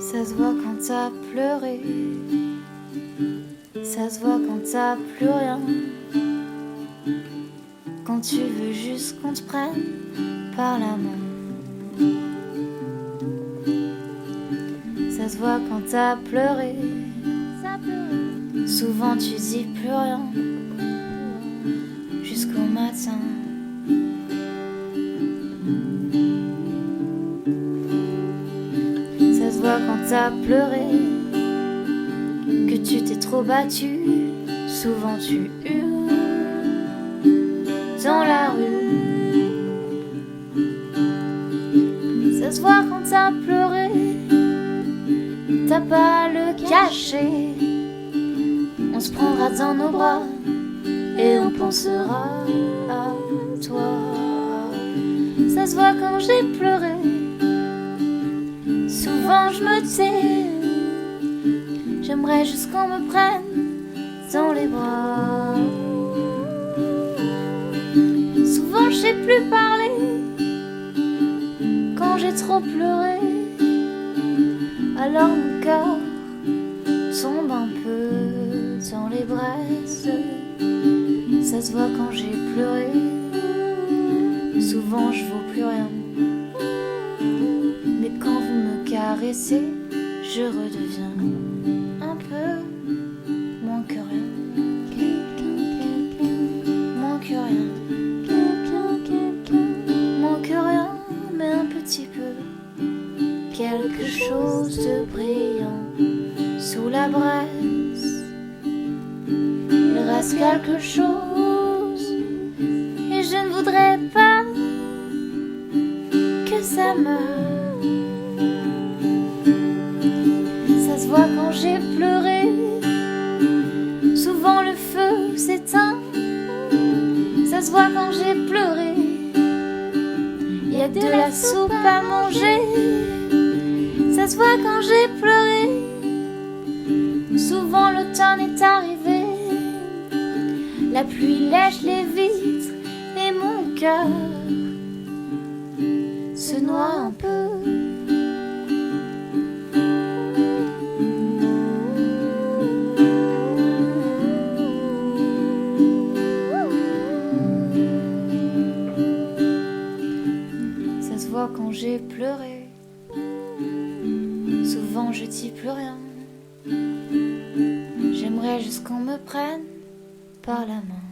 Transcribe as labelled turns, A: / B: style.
A: Ça se voit quand t'as pleuré, ça se voit quand t'as plus rien, quand tu veux juste qu'on te prenne par la main. Ça se voit quand t'as pleuré, souvent tu dis plus rien, jusqu'au matin. Ça se voit quand t'as pleuré, que tu t'es trop battu, souvent tu hurles dans la rue. Ça se voit quand t'as pleuré, t'as pas à le cacher. On se prendra dans nos bras et on pensera à toi. Ça se voit quand j'ai pleuré, souvent je me tais. J'aimerais juste qu'on me prenne dans les bras. Souvent je sais plus parler quand j'ai trop pleuré. Alors mon cœur tombe un peu dans les braises. Ça se voit quand j'ai pleuré, souvent je vaux plus rien. Mais quand vous me caressez, je redeviens un peu moins que rien. Moins que rien. Moins que rien, mais un petit peu. Quelque chose de brillant sous la braise. Il reste quelque chose et je ne voudrais pas que ça meure. Ça se voit quand j'ai pleuré, souvent le feu s'éteint. Ça se voit quand j'ai pleuré, il y a de la soupe à manger. Ça se voit quand j'ai pleuré, souvent l'automne est arrivé. La pluie lèche les vitres et mon cœur se noie un peu. Ça se voit quand j'ai pleuré, souvent je dis plus rien. J'aimerais juste qu'on me prenne par la main.